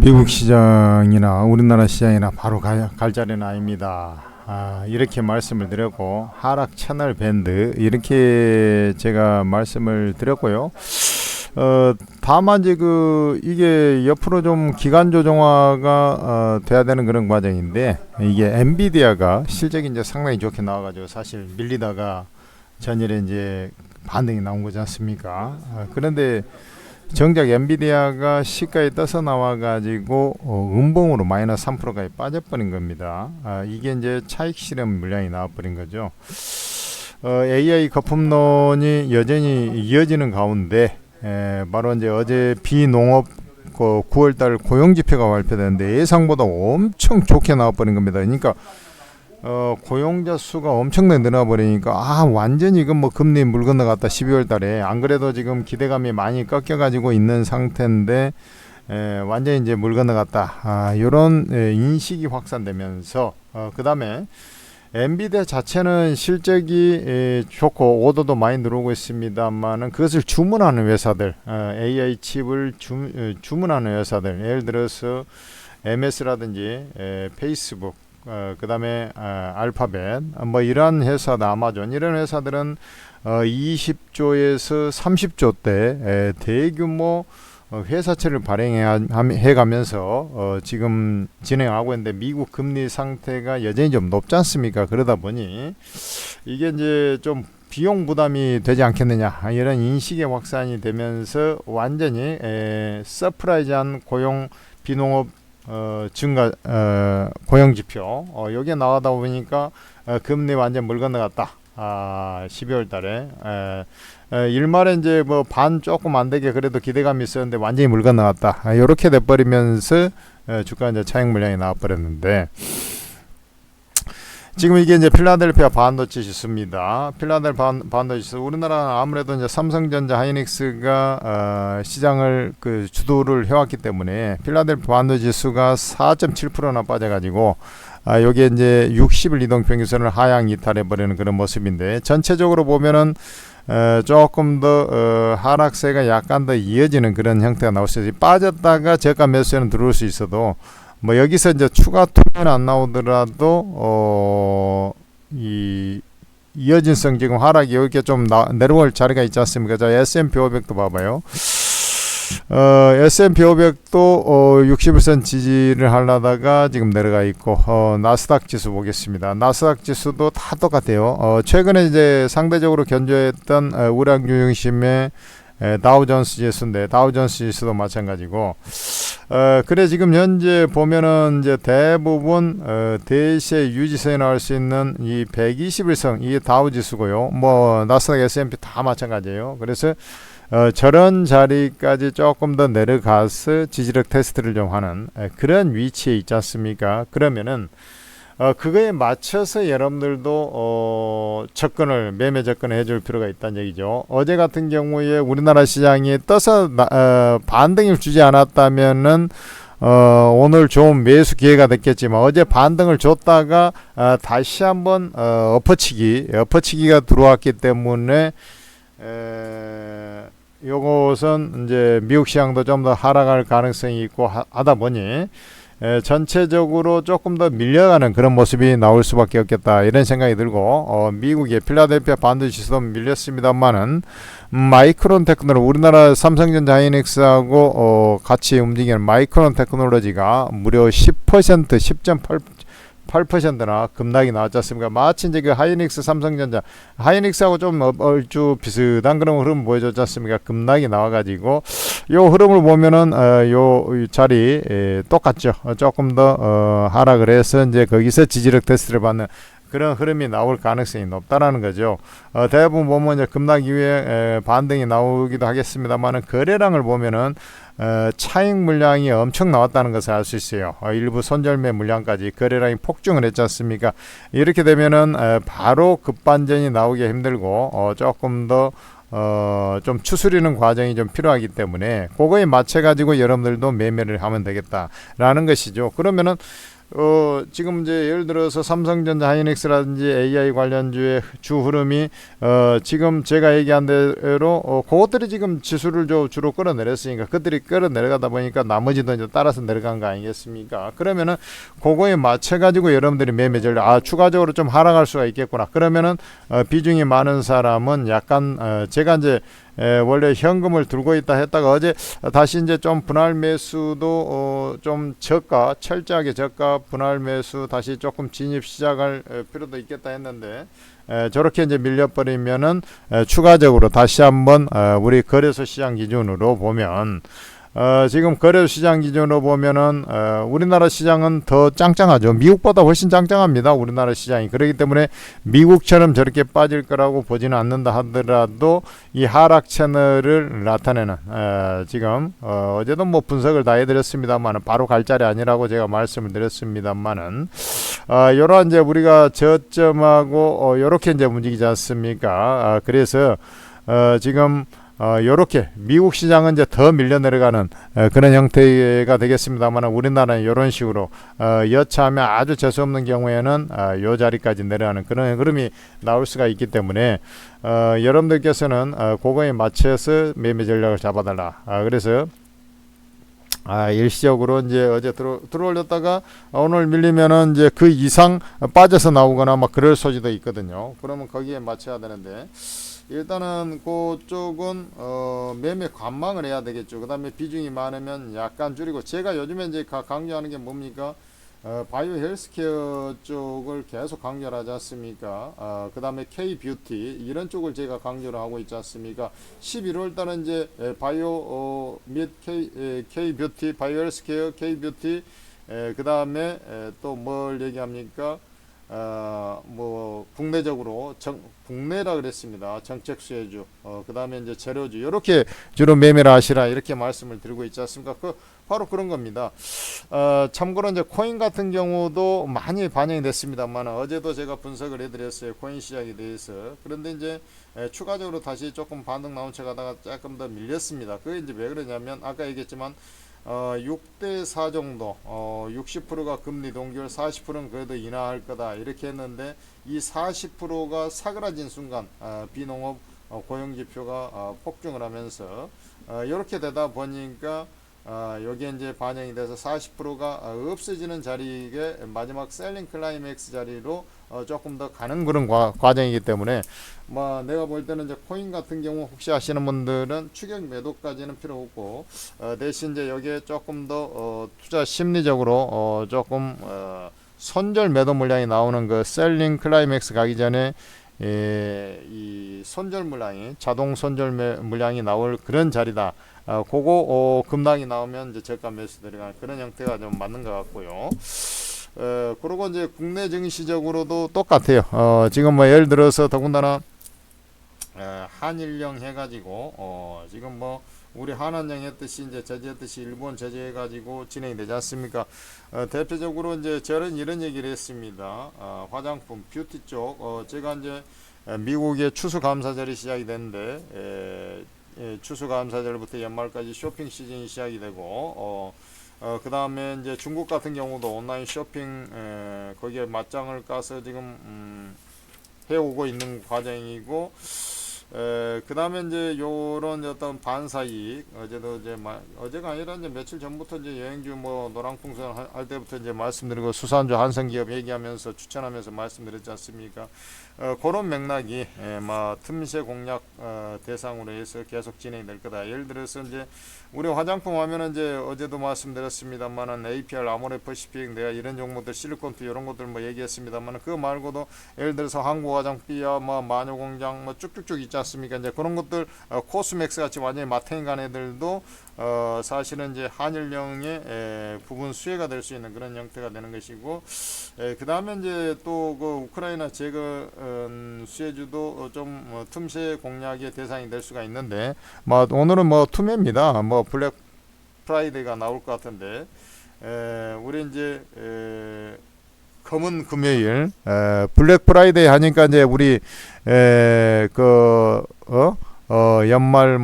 미국 시장이나 우리나라 시장이나 바로 갈 자리는 아닙니다. 이렇게 말씀을 드렸고, 하락 채널 밴드 이렇게 제가 말씀을 드렸고요. 다만 이제 이게 옆으로 좀 기간 조정화가 돼야 되는 그런 과정인데, 이게 엔비디아가 실적이 이제 상당히 좋게 나와가지고 사실 밀리다가 전일에 이제 반등이 나온 거지 않습니까? 그런데 정작 엔비디아가 시가에 떠서 나와가지고 음봉으로 마이너스 3%까지 빠져버린 겁니다. 이게 이제 차익 실현 물량이 나와버린 거죠. AI 거품론이 여전히 이어지는 가운데 바로 이제 어제 비농업 9월달 고용지표가 발표되는데 예상보다 엄청 좋게 나와버린 겁니다. 그러니까 고용자 수가 엄청나게 늘어버리니까 완전히 이건 뭐 금리 물 건너갔다. 12월 달에 안 그래도 지금 기대감이 많이 꺾여가지고 있는 상태인데 완전히 이제 물 건너갔다. 이런 인식이 확산되면서 그 다음에 엔비디아 자체는 실적이 좋고 오더도 많이 들어오고 있습니다만은 그것을 주문하는 회사들, AI 칩을 주문하는 회사들, 예를 들어서 MS라든지 페이스북, 그 다음에 알파벳, 뭐 이러한 회사다, 아마존, 이런 회사들은 20조에서 30조대 대규모 회사채를 발행해 가면서 지금 진행하고 있는데, 미국 금리 상태가 여전히 좀 높지 않습니까? 그러다 보니 이게 이제 좀 비용 부담이 되지 않겠느냐, 이런 인식의 확산이 되면서 완전히 서프라이즈한 고용, 비농업 증가, 고용지표, 여기에 나가다 보니까 금리 완전 물 건너갔다. 12월 달에 일말에 이제 뭐 반 조금 안 되게 그래도 기대감이 있었는데 완전히 물 건너갔다. 이렇게 돼버리면서 주가 이제 차익 물량이 나와버렸는데, 지금 이게 이제 필라델피아 반도체 지수입니다. 필라델피아 반도체 지수, 우리나라 아무래도 이제 삼성전자, 하이닉스가 시장을 주도를 해왔기 때문에 필라델피아 반도체 지수가 4.7%나 빠져가지고 여기에 이제 60일 이동 평균선을 하향 이탈해버리는 그런 모습인데, 전체적으로 보면은 조금 더 하락세가 약간 더 이어지는 그런 형태가 나올 수 있어요. 빠졌다가 저가 매수에는 들어올 수 있어도 뭐 여기서 이제 추가 투매는 안 나오더라도 이 이어진성 지금 하락이 이렇게 좀 내려올 자리가 있지 않습니까? 자, S&P 500도 봐봐요. S&P 500도 60일선 지지를 하려다가 지금 내려가 있고, 나스닥 지수 보겠습니다. 나스닥 지수도 다 똑같아요. 최근에 이제 상대적으로 견조했던 우량 중심의 다우존스 지수인데, 다우존스 지수도 마찬가지고, 그래 지금 현재 보면은 이제 대부분 대세 유지선에 나올 수 있는 이 121선, 이게 다우 지수고요. 뭐 나스닥, S&P 다 마찬가지예요. 그래서 저런 자리까지 조금 더 내려가서 지지력 테스트를 좀 하는 그런 위치에 있지 않습니까? 그러면은 그거에 맞춰서 여러분들도 매매 접근을 해줄 필요가 있다는 얘기죠. 어제 같은 경우에 우리나라 시장이 떠서 반등을 주지 않았다면은 오늘 좋은 매수 기회가 됐겠지만, 어제 반등을 줬다가 다시 한번 엎어치기가 들어왔기 때문에 요것은 이제 미국 시장도 좀 더 하락할 가능성이 있고 하다 보니 전체적으로 조금 더 밀려가는 그런 모습이 나올 수밖에 없겠다, 이런 생각이 들고, 미국의 필라델피아 반도체 지수도 밀렸습니다만은 마이크론 테크놀로지, 우리나라 삼성전자, 하이닉스하고 같이 움직이는 마이크론 테크놀로지가 무려 10%, 10.8%나 급락이 나왔지 않습니까? 마치 이제 하이닉스, 삼성전자, 하이닉스하고 좀 얼추 비슷한 그런 흐름 보여줬지 않습니까? 급락이 나와가지고 요 흐름을 보면은 요 자리 똑같죠. 조금 더 하락을 해서 이제 거기서 지지력 테스트를 받는 그런 흐름이 나올 가능성이 높다라는 거죠. 대부분 보면 이제 급락 이후에 반등이 나오기도 하겠습니다만은, 거래량을 보면은 차익 물량이 엄청 나왔다는 것을 알 수 있어요. 일부 손절매 물량까지 거래량이 폭증을 했지 않습니까? 이렇게 되면은 바로 급반전이 나오기 힘들고 조금 더 좀 추스리는 과정이 좀 필요하기 때문에 그거에 맞춰 가지고 여러분들도 매매를 하면 되겠다라는 것이죠. 그러면은 지금 이제 예를 들어서 삼성전자, 하이닉스라든지 AI 관련주의 주 흐름이 지금 제가 얘기한 대로 그것들이 지금 지수를 주로 끌어내렸으니까 그들이 끌어내려가다 보니까 나머지도 이제 따라서 내려간 거 아니겠습니까? 그러면은 그거에 맞춰 가지고 여러분들이 매매 전략 추가적으로 좀 하락할 수가 있겠구나. 그러면은 비중이 많은 사람은 약간 제가 이제 원래 현금을 들고 있다 했다가 어제 다시 이제 좀 분할 매수도 좀 저가 철저하게 저가 분할 매수 다시 조금 진입 시작할 필요도 있겠다 했는데 저렇게 이제 밀려버리면은 추가적으로 다시 한번 우리 거래소 시장 기준으로 보면 지금 거래소 시장 기준으로 보면은 우리나라 시장은 더 짱짱하죠. 미국보다 훨씬 짱짱합니다. 우리나라 시장이. 그렇기 때문에 미국처럼 저렇게 빠질 거라고 보지는 않는다 하더라도 이 하락 채널을 나타내는 지금 어제도 뭐 분석을 다 해드렸습니다만은 바로 갈 자리 아니라고 제가 말씀을 드렸습니다만은 요런 이제 우리가 저점하고 요렇게 이제 움직이지 않습니까? 그래서 지금 요렇게 미국 시장은 이제 더 밀려 내려가는 그런 형태가 되겠습니다만 우리나라는 이런 식으로 여차하면 아주 재수없는 경우에는 요 자리까지 내려가는 그런 흐름이 나올 수가 있기 때문에 여러분들께서는 그거에 맞춰서 매매 전략을 잡아달라. 그래서 일시적으로 이제 어제 들어올렸다가 오늘 밀리면은 이제 그 이상 빠져서 나오거나 막 그럴 소지도 있거든요. 그러면 거기에 맞춰야 되는데 일단은 그쪽은 매매 관망을 해야 되겠죠. 그 다음에 비중이 많으면 약간 줄이고 제가 요즘에 이제 강조하는 게 뭡니까? 바이오 헬스케어 쪽을 계속 강조를 하지 않습니까? 그 다음에 K-뷰티 이런 쪽을 제가 강조를 하고 있지 않습니까? 11월 달은 이제 바이오 및 K-뷰티, 바이오 헬스케어, K-뷰티 그 다음에 또 뭘 얘기합니까? 뭐 국내적으로 국내라 그랬습니다. 정책 수혜주, 그 다음에 이제 재료주 이렇게 주로 매매를 하시라 이렇게 말씀을 드리고 있지 않습니까? 바로 그런 겁니다. 참고로 이제 코인 같은 경우도 많이 반영이 됐습니다만 어제도 제가 분석을 해드렸어요. 코인 시장에 대해서. 그런데 이제 추가적으로 다시 조금 반등 나온 척 하다가 조금 더 밀렸습니다. 그게 이제 왜 그러냐면 아까 얘기했지만 6대4 정도 60%가 금리 동결 40%는 그래도 인하할 거다 이렇게 했는데 이 40%가 사그라진 순간 비농업 고용지표가 폭증을 하면서 이렇게 되다 보니까 여기에 이제 반영이 돼서 40%가 없어지는 자리에 마지막 셀링 클라이맥스 자리로 조금 더 가는 그런 과정이기 때문에 뭐 내가 볼 때는 이제 코인 같은 경우 혹시 아시는 분들은 추격 매도까지는 필요 없고 대신 이제 여기에 조금 더 투자 심리적으로 조금 손절 매도 물량이 나오는 그 셀링 클라이맥스 가기 전에 이 손절 물량이 자동 손절 물량이 나올 그런 자리다. 그거 급락이 나오면 이제 저가 매수 들어가는 그런 형태가 좀 맞는 것 같고요. 그리고 이제 국내 증시적으로도 똑같아요. 지금 뭐 예를 들어서 더군다나 한일령 해가지고 지금 뭐 우리 한한령 했듯이 이제 제재했듯이 일본 제재해가지고 진행이 되지 않습니까? 대표적으로 이제 저는 이런 얘기를 했습니다. 화장품 뷰티 쪽 제가 이제 미국의 추수감사절이 시작이 됐는데 추수감사절부터 연말까지 쇼핑 시즌이 시작이 되고 그 다음에 이제 중국 같은 경우도 온라인 쇼핑 거기에 맞짱을 까서 지금 해오고 있는 과정이고 그 다음에 이제 요런 어떤 반사이익 어제도 이제 어제가 아니라 이제 며칠 전부터 이제 여행주 뭐 노랑풍선 할 때부터 이제 말씀드리고 수산주 한성기업 얘기하면서 추천하면서 말씀드렸지 않습니까? 그런 맥락이 틈새 공략 대상으로 해서 계속 진행될 거다. 예를 들어서 이제 우리 화장품 하면은 이제 어제도 말씀드렸습니다만은 APR, 아모레퍼시픽 내가 이런 종목들 실리콘투 이런 것들 뭐 얘기했습니다만은 그거 말고도 예를 들어서 한국화장비야 뭐 마녀공장 뭐 쭉쭉쭉 있지 않습니까? 이제 그런 것들 코스맥스 같이 완전히 마탱이 간 애들도 사실은 이제 한일령의 부분 수혜가 될 수 있는 그런 형태가 되는 것이고 그 다음에 이제 또 그 우크라이나 제거 수혜주도 좀 틈새 공략의 대상이 될 수가 있는데 오늘은 뭐 투매입니다. 뭐 블랙 프라이데이가 나올 것 같은데 우리 이제 검은 금요일 블랙 프라이데이 하니까 이제 우리 연말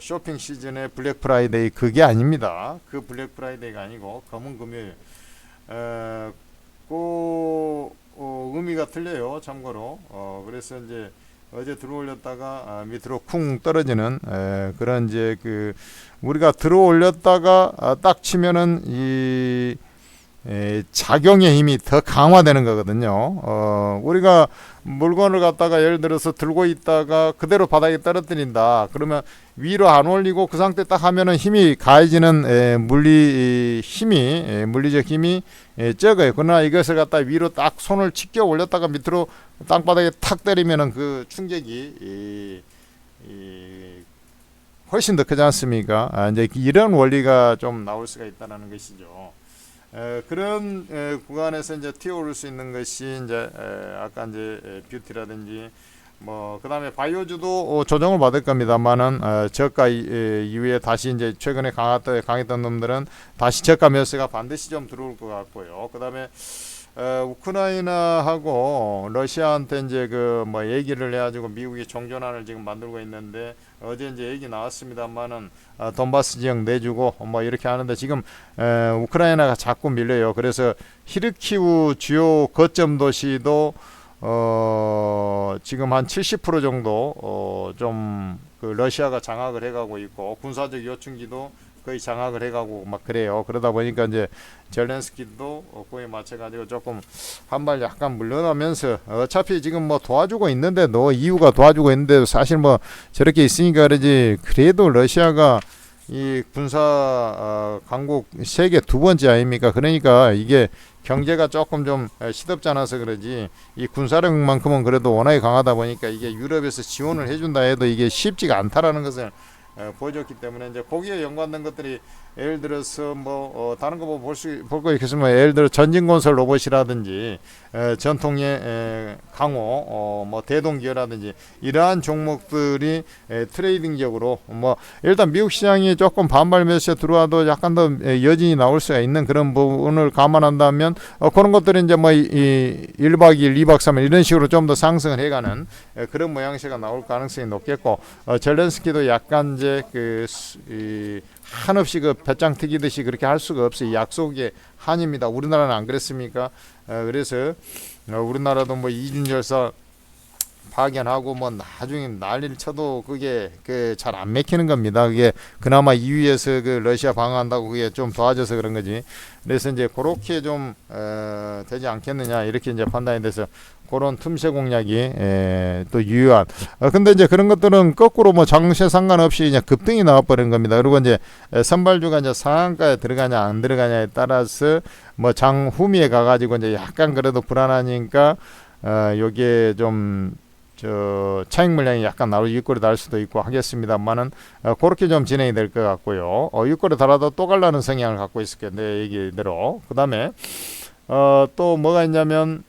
쇼핑 시즌의 블랙 프라이데이 그게 아닙니다. 그 블랙 프라이데이가 아니고 검은 금요일 의미가 틀려요. 참고로. 그래서 이제 어제 들어올렸다가 밑으로 쿵 떨어지는 그런 이제 우리가 들어올렸다가 딱 치면은 이 작용의 힘이 더 강화되는 거거든요. 우리가 물건을 갖다가 예를 들어서 들고 있다가 그대로 바닥에 떨어뜨린다. 그러면 위로 안 올리고 그 상태 딱 하면은 힘이 가해지는 물리적 힘이 적어요. 그러나 이것을 갖다 위로 딱 손을 치켜 올렸다가 밑으로 땅바닥에 탁 때리면은 그 충격이 훨씬 더 크지 않습니까? 이제 이런 원리가 좀 나올 수가 있다는 것이죠. 그런 구간에서 이제 튀어오를 수 있는 것이 이제 아까 이제 뷰티라든지 뭐 그다음에 바이오주도 조정을 받을 겁니다만은 저가 이후에 다시 이제 최근에 강했던 놈들은 다시 저가 매수가 반드시 좀 들어올 것 같고요. 그다음에 우크라이나하고 러시아한테 이제 뭐 얘기를 해가지고 미국이 종전안을 지금 만들고 있는데 어제 이제 얘기 나왔습니다만은 돈바스 지역 내주고 뭐 이렇게 하는데 지금 우크라이나가 자꾸 밀려요. 그래서 히르키우 주요 거점 도시도 지금 한 70% 정도 좀 러시아가 장악을 해가고 있고 군사적 요충지도 거의 장악을 해가고 막 그래요. 그러다 보니까 이제 젤렌스키도 그에 맞춰가지고 조금 한 발 약간 물러나면서 어차피 지금 뭐 도와주고 있는데도 EU가 도와주고 있는데도 사실 뭐 저렇게 있으니까 그러지 그래도 러시아가 이 군사 강국 세계 두 번째 아닙니까? 그러니까 이게 경제가 조금 좀 시덥지 않아서 그러지 이 군사력만큼은 그래도 워낙에 강하다 보니까 이게 유럽에서 지원을 해준다 해도 이게 쉽지가 않다라는 것을 보여줬기 때문에 이제 거기에 연관된 것들이 예를 들어서 뭐 다른 거 뭐 볼 거 있겠으면 예를 들어 전진건설 로봇이라든지 전통의 강호 뭐 대동기어라든지 이러한 종목들이 트레이딩적으로 뭐 일단 미국 시장이 조금 반발 매수에 들어와도 약간 더 여진이 나올 수가 있는 그런 부분을 감안한다면 그런 것들이 이제 뭐 1박 2일 2박 3일 이런 식으로 좀 더 상승을 해가는 그런 모양새가 나올 가능성이 높겠고 젤렌스키도 약간 이제 한없이 배짱 튀기듯이 그렇게 할 수가 없어요. 약속의 한입니다. 우리나라는 안 그랬습니까? 그래서 우리나라도 뭐 이준열사 파견하고 뭐 나중에 난리를 쳐도 그게 잘 안 맥히는 겁니다. 그게 그나마 2위에서 러시아 방어한다고 그게 좀 도와줘서 그런 거지. 그래서 이제 그렇게 좀 되지 않겠느냐 이렇게 이제 판단이 돼서 그런 틈새 공략이 또 유효한. 근데 이제 그런 것들은 거꾸로 뭐 장세 상관없이 그냥 급등이 나와버린 겁니다. 그리고 이제 선발주가 이제 상한가에 들어가냐 안 들어가냐에 따라서 뭐 장 후미에 가가지고 이제 약간 그래도 불안하니까 요게 좀 차익 물량이 약간 나올 윗골이 달 수도 있고 하겠습니다만은 그렇게 좀 진행이 될 것 같고요. 윗골이 달아도 또 갈라는 성향을 갖고 있을 게 내 얘기대로. 그 다음에 또 뭐가 있냐면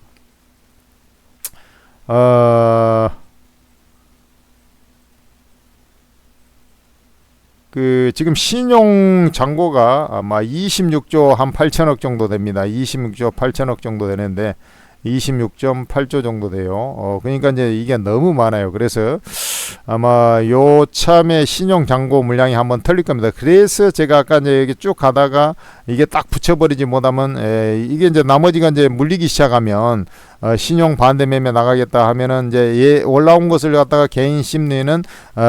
지금 신용 잔고가 아마 26조 한 8천억 정도 됩니다. 26조 8천억 정도 되는데 26.8조 정도 돼요. 그러니까 이제 이게 너무 많아요. 그래서 아마 요 참에 신용 잔고 물량이 한번 털릴 겁니다. 그래서 제가 아까 이제 여기 쭉 가다가 이게 딱 붙여버리지 못하면 이게 이제 나머지가 이제 물리기 시작하면 신용 반대 매매 나가겠다 하면은 이제 올라온 것을 갖다가 개인 심리는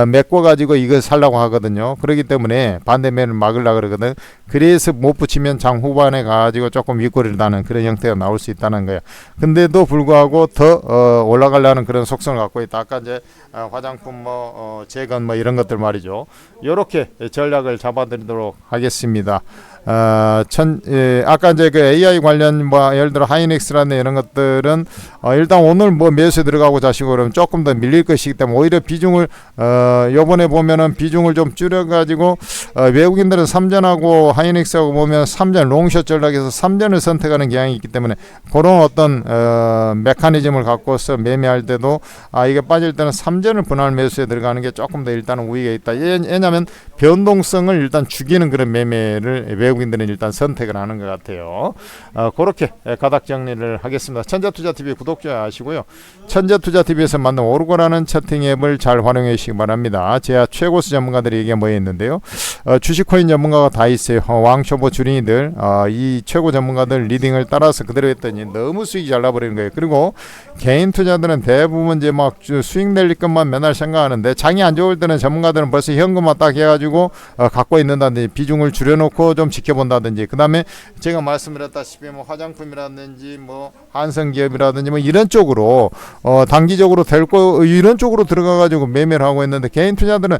메꿔 가지고 이걸 살라고 하거든요. 그렇기 때문에 반대 매매를 막으려고 그러거든. 그래서 못 붙이면 장 후반에 가지고 조금 윗꼬리를 다는 그런 형태가 나올 수 있다는 거예요. 근데도 불구하고 더 올라가려는 그런 속성을 갖고 있다. 아까 이제 화장품 재건 이런 것들 말이죠. 요렇게 전략을 잡아드리도록 하겠습니다. 아까 이제 AI 관련 예를 들어 하이닉스라는 이런 것들은 일단 오늘 매수에 들어가고 자시고 그러면 조금 더 밀릴 것이기 때문에 오히려 비중을 요번에 보면은 비중을 좀 줄여가지고 외국인들은 삼전하고 하이닉스하고 보면 삼전 롱숏 전략에서 삼전을 선택하는 경향이 있기 때문에 그런 어떤 메커니즘을 갖고서 매매할 때도 이게 빠질 때는 삼전을 분할 매수에 들어가는 게 조금 더 일단은 우위가 있다. 왜냐하면 변동성을 일단 죽이는 그런 매매를 외국인들은 일단 선택을 하는 것 같아요. 그렇게 가닥 정리를 하겠습니다. 천재투자TV 구독자 하시고요. 천재투자TV에서 만든 오르고라는 채팅 앱을 잘 활용해 주시기 바랍니다. 제가 최고수 전문가들이 이게 모여 있는데요. 주식코인 전문가가 다 있어요. 왕초보 주린이들, 이 최고 전문가들 리딩을 따라서 그대로 했더니 너무 수익이 잘 나버리는 거예요. 그리고 개인 투자들은 대부분 이제 막 수익 낼 것만 맨날 생각하는데 장이 안 좋을 때는 전문가들은 벌써 현금만 딱 해가지고 갖고 있는다든지 비중을 줄여놓고 좀 지켜본다든지, 그 다음에 제가 말씀드렸다시피 뭐 화장품이라든지 뭐 한성기업이라든지 뭐 이런 쪽으로 단기적으로 될 거 이런 쪽으로 들어가가지고 매매를 하고 있는데, 개인 투자들은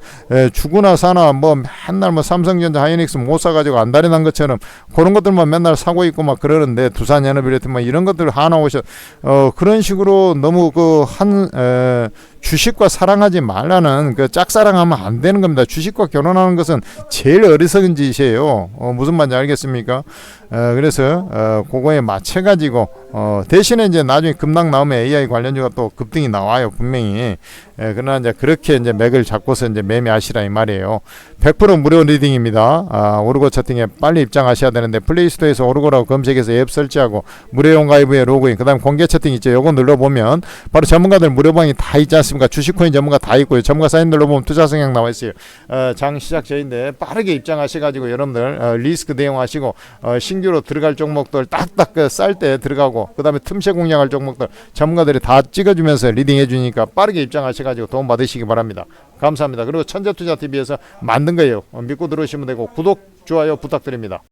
주구나 사나 뭐 맨날 뭐 삼성전자, 하이닉스 못 사가지고 안달이 난 것처럼 그런 것들만 맨날 사고 있고 막 그러는데, 두산에너비라든지 뭐 이런 것들 하나오셔 그런 식으로 너무 주식과 사랑하지 말라는 짝사랑하면 안 되는 겁니다. 주식과 결혼하는 것은 제일 어리석은 짓이에요. 무슨 말인지 알겠습니까? 그래서 그거에 맞춰 가지고 대신에 이제 나중에 급락 나오면 AI 관련주가 또 급등이 나와요, 분명히. 그러나 이제 그렇게 이제 맥을 잡고서 이제 매매하시라 이 말이에요. 100% 무료 리딩입니다. 오르고 채팅에 빨리 입장하셔야 되는데, 플레이스토어에서 오르고라고 검색해서 앱 설치하고 무료용 가입에 로그인, 그다음 공개 채팅 있죠. 요거 눌러보면 바로 전문가들 무료방이 다 있지 않습니까? 주식코인 전문가 다 있고요. 전문가 사인 눌러보면 투자 성향 나와 있어요. 장 시작 전인데 빠르게 입장하셔가지고 여러분들 리스크 대응하시고 신규로 들어갈 종목들 딱딱 쌀 때 들어가고, 그 다음에 틈새 공략할 종목들 전문가들이 다 찍어주면서 리딩 해주니까 빠르게 입장하셔가지고 도움 받으시기 바랍니다. 감사합니다. 그리고 천재투자TV에서 만든 거예요. 믿고 들어오시면 되고 구독, 좋아요 부탁드립니다.